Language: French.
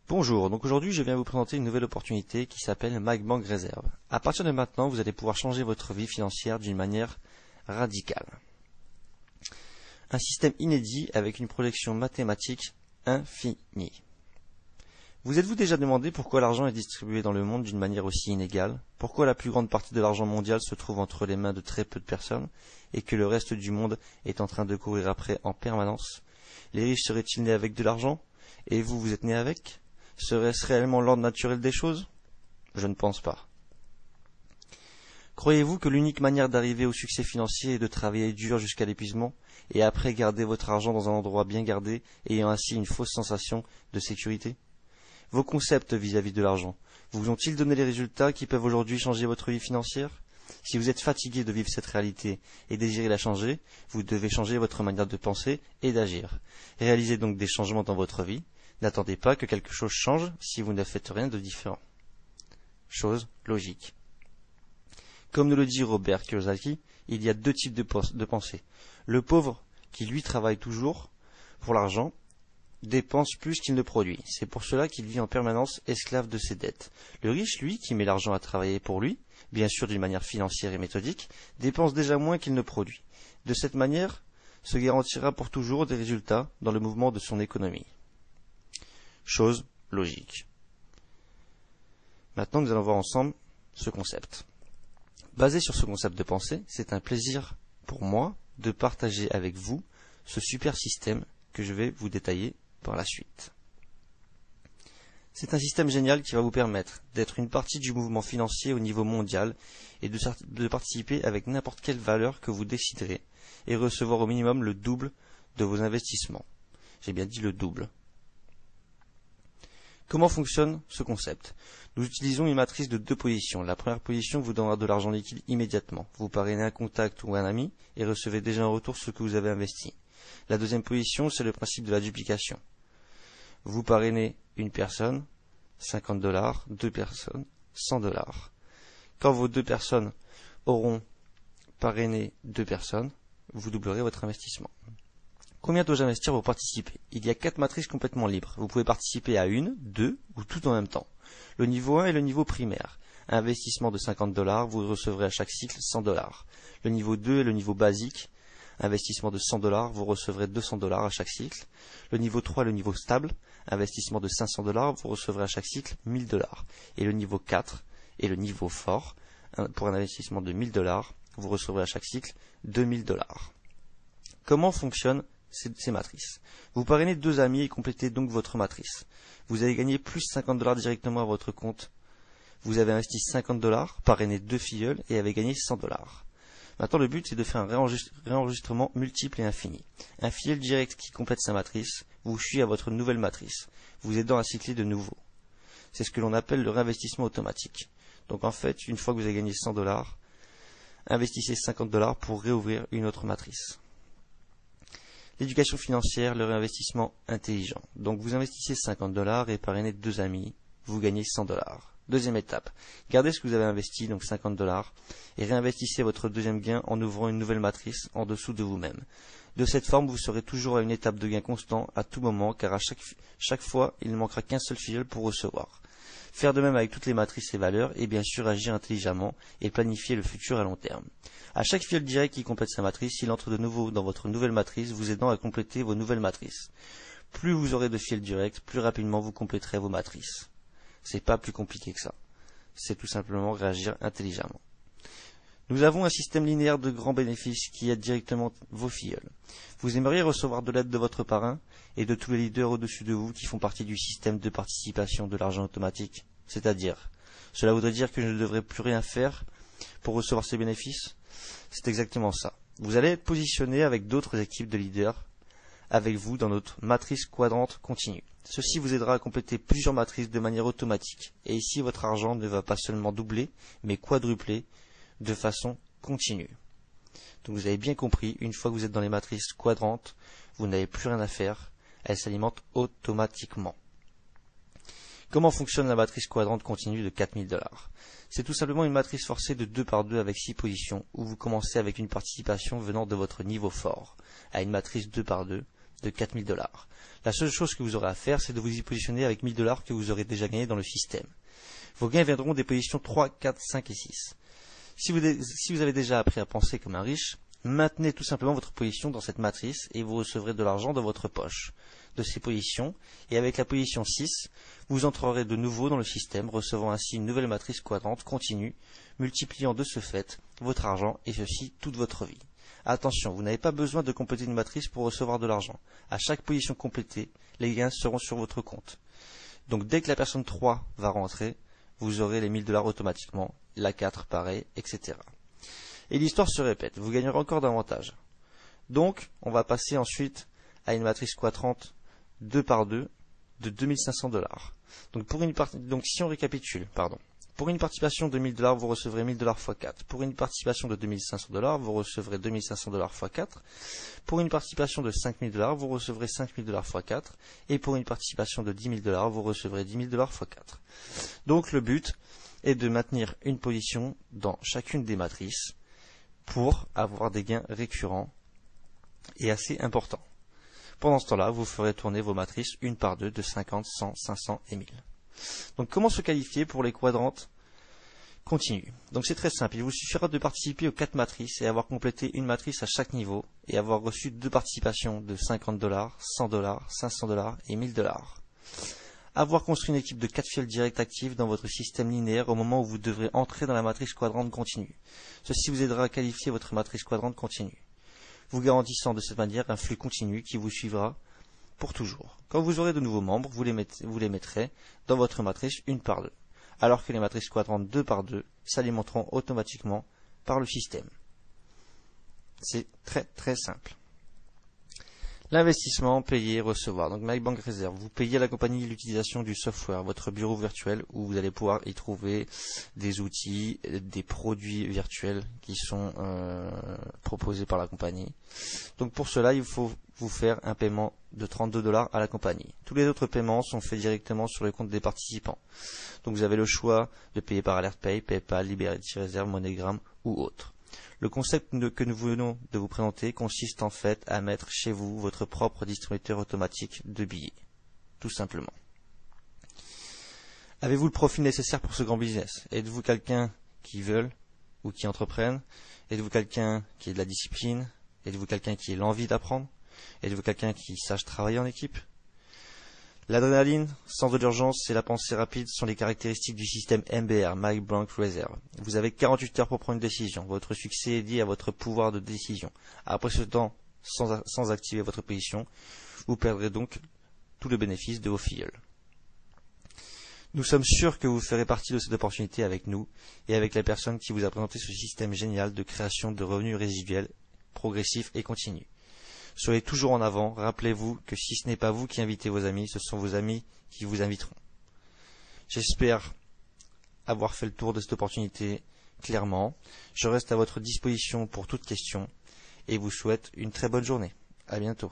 Bonjour, donc aujourd'hui je viens vous présenter une nouvelle opportunité qui s'appelle MyBank Reserve. À partir de maintenant, vous allez pouvoir changer votre vie financière d'une manière radicale. Un système inédit avec une projection mathématique infinie. Vous êtes-vous déjà demandé pourquoi l'argent est distribué dans le monde d'une manière aussi inégale? Pourquoi la plus grande partie de l'argent mondial se trouve entre les mains de très peu de personnes et que le reste du monde est en train de courir après en permanence? Les riches seraient-ils nés avec de l'argent? Et vous êtes né avec? Serait-ce réellement l'ordre naturel des choses? Je ne pense pas. Croyez-vous que l'unique manière d'arriver au succès financier est de travailler dur jusqu'à l'épuisement et après garder votre argent dans un endroit bien gardé, ayant ainsi une fausse sensation de sécurité? Vos concepts vis-à-vis de l'argent vous ont-ils donné les résultats qui peuvent aujourd'hui changer votre vie financière? Si vous êtes fatigué de vivre cette réalité et désirez la changer, vous devez changer votre manière de penser et d'agir. Réalisez donc des changements dans votre vie. N'attendez pas que quelque chose change si vous ne faites rien de différent. Chose logique. Comme nous le dit Robert Kiyosaki, il y a deux types de pensée. Le pauvre, qui lui travaille toujours pour l'argent, dépense plus qu'il ne produit. C'est pour cela qu'il vit en permanence esclave de ses dettes. Le riche, lui, qui met l'argent à travailler pour lui, bien sûr d'une manière financière et méthodique, dépense déjà moins qu'il ne produit. De cette manière, se garantira pour toujours des résultats dans le mouvement de son économie. Chose logique. Maintenant, nous allons voir ensemble ce concept. Basé sur ce concept de pensée, c'est un plaisir pour moi de partager avec vous ce super système que je vais vous détailler par la suite. C'est un système génial qui va vous permettre d'être une partie du mouvement financier au niveau mondial et de participer avec n'importe quelle valeur que vous déciderez et recevoir au minimum le double de vos investissements. J'ai bien dit le double. Comment fonctionne ce concept? Nous utilisons une matrice de deux positions. La première position vous donnera de l'argent liquide immédiatement. Vous parrainez un contact ou un ami et recevez déjà en retour ce que vous avez investi. La deuxième position, c'est le principe de la duplication. Vous parrainez une personne, $50, deux personnes, $100. Quand vos deux personnes auront parrainé deux personnes, vous doublerez votre investissement. Combien dois-je investir pour participer? Il y a 4 matrices complètement libres. Vous pouvez participer à une, deux ou tout en même temps. Le niveau 1 est le niveau primaire. Investissement de $50, vous recevrez à chaque cycle $100. Le niveau 2 est le niveau basique. Investissement de $100, vous recevrez $200 à chaque cycle. Le niveau 3 est le niveau stable. Investissement de $500, vous recevrez à chaque cycle $1000. Et le niveau 4 est le niveau fort. Pour un investissement de $1000, vous recevrez à chaque cycle $2000. Comment fonctionnent ces matrices? Vous parrainez deux amis et complétez donc votre matrice. Vous allez gagner plus $50 directement à votre compte. Vous avez investi $50, parrainé deux filleuls et avez gagné $100. Maintenant, le but, c'est de faire un réenregistrement multiple et infini. Un filleul direct qui complète sa matrice vous suit à votre nouvelle matrice, vous aidant à cycler de nouveau. C'est ce que l'on appelle le réinvestissement automatique. Donc en fait, une fois que vous avez gagné $100, investissez $50 pour réouvrir une autre matrice. L'éducation financière, le réinvestissement intelligent. Donc vous investissez $50 et parrainez deux amis, vous gagnez $100. Deuxième étape, gardez ce que vous avez investi, donc $50, et réinvestissez votre deuxième gain en ouvrant une nouvelle matrice en dessous de vous-même. De cette forme, vous serez toujours à une étape de gain constant à tout moment, car à chaque fois, il ne manquera qu'un seul filleul pour recevoir. Faire de même avec toutes les matrices et valeurs, et bien sûr agir intelligemment et planifier le futur à long terme. À chaque filleul direct qui complète sa matrice, il entre de nouveau dans votre nouvelle matrice, vous aidant à compléter vos nouvelles matrices. Plus vous aurez de filleul directs, plus rapidement vous compléterez vos matrices. C'est pas plus compliqué que ça. C'est tout simplement réagir intelligemment. Nous avons un système linéaire de grands bénéfices qui aide directement vos filleuls. Vous aimeriez recevoir de l'aide de votre parrain et de tous les leaders au-dessus de vous qui font partie du système de participation de l'argent automatique. C'est-à-dire, cela voudrait dire que je ne devrais plus rien faire pour recevoir ces bénéfices? C'est exactement ça. Vous allez être positionné avec d'autres équipes de leaders avec vous dans notre matrice quadrante continue. Ceci vous aidera à compléter plusieurs matrices de manière automatique. Et ici, votre argent ne va pas seulement doubler, mais quadrupler de façon continue. Donc vous avez bien compris, une fois que vous êtes dans les matrices quadrantes, vous n'avez plus rien à faire. Elles s'alimentent automatiquement. Comment fonctionne la matrice quadrante continue de $4000? C'est tout simplement une matrice forcée de 2 par 2 avec 6 positions, où vous commencez avec une participation venant de votre niveau fort, à une matrice 2 par 2, de 4000 $. La seule chose que vous aurez à faire, c'est de vous y positionner avec 1000 $ que vous aurez déjà gagné dans le système. Vos gains viendront des positions 3, 4, 5 et 6. Si vous avez déjà appris à penser comme un riche, maintenez tout simplement votre position dans cette matrice et vous recevrez de l'argent dans votre poche de ces positions. Et avec la position 6, vous entrerez de nouveau dans le système, recevant ainsi une nouvelle matrice quadrante continue, multipliant de ce fait votre argent et ceci toute votre vie. Attention, vous n'avez pas besoin de compléter une matrice pour recevoir de l'argent. À chaque position complétée, les gains seront sur votre compte. Donc dès que la personne 3 va rentrer, vous aurez les 1000 $ automatiquement, la 4 pareil, etc. Et l'histoire se répète, vous gagnerez encore davantage. Donc, on va passer ensuite à une matrice quadrante 2 par 2 de 2500 $. Donc si on récapitule, pour une participation de 1000 $, vous recevrez 1000 $ x 4. Pour une participation de 2500 $, vous recevrez 2500 $ x 4. Pour une participation de 5000 $, vous recevrez 5000 $ x 4. Et pour une participation de 10 000 $, vous recevrez 10 000 $ x 4. Donc le but est de maintenir une position dans chacune des matrices pour avoir des gains récurrents et assez importants. Pendant ce temps-là, vous ferez tourner vos matrices une par deux de 50, 100, 500 et 1000. Donc comment se qualifier pour les quadrantes continus? Donc c'est très simple, il vous suffira de participer aux 4 matrices et avoir complété une matrice à chaque niveau et avoir reçu 2 participations de 50 $, 100 $, 500 $ et 1000 $. Avoir construit une équipe de 4 fioles directes actives dans votre système linéaire au moment où vous devrez entrer dans la matrice quadrante continue. Ceci vous aidera à qualifier votre matrice quadrante continue, vous garantissant de cette manière un flux continu qui vous suivra pour toujours. Quand vous aurez de nouveaux membres, vous les mettrez dans votre matrice 1 par 2, alors que les matrices quadrantes 2 par 2 s'alimenteront automatiquement par le système. C'est très très simple. L'investissement, payer, recevoir. Donc MyBank Reserve, vous payez à la compagnie l'utilisation du software, votre bureau virtuel où vous allez pouvoir y trouver des outils, des produits virtuels qui sont proposés par la compagnie. Donc pour cela, il faut vous faire un paiement de 32 $ à la compagnie. Tous les autres paiements sont faits directement sur le compte des participants. Donc vous avez le choix de payer par AlertPay, PayPal, Liberty Reserve, MoneyGram ou autre. Le concept que nous venons de vous présenter consiste en fait à mettre chez vous votre propre distributeur automatique de billets, tout simplement. Avez-vous le profil nécessaire pour ce grand business? Êtes-vous quelqu'un qui veut ou qui entreprenne? Êtes-vous quelqu'un qui ait de la discipline? Êtes-vous quelqu'un qui ait l'envie d'apprendre? Êtes-vous quelqu'un qui sache travailler en équipe? L'adrénaline, sens de l'urgence et la pensée rapide sont les caractéristiques du système MBR, MyBank Reserve. Vous avez 48 heures pour prendre une décision. Votre succès est lié à votre pouvoir de décision. Après ce temps, sans activer votre position, vous perdrez donc tout le bénéfice de vos filleuls. Nous sommes sûrs que vous ferez partie de cette opportunité avec nous et avec la personne qui vous a présenté ce système génial de création de revenus résiduels, progressifs et continus. Soyez toujours en avant, rappelez-vous que si ce n'est pas vous qui invitez vos amis, ce sont vos amis qui vous inviteront. J'espère avoir fait le tour de cette opportunité clairement. Je reste à votre disposition pour toute question et vous souhaite une très bonne journée. À bientôt.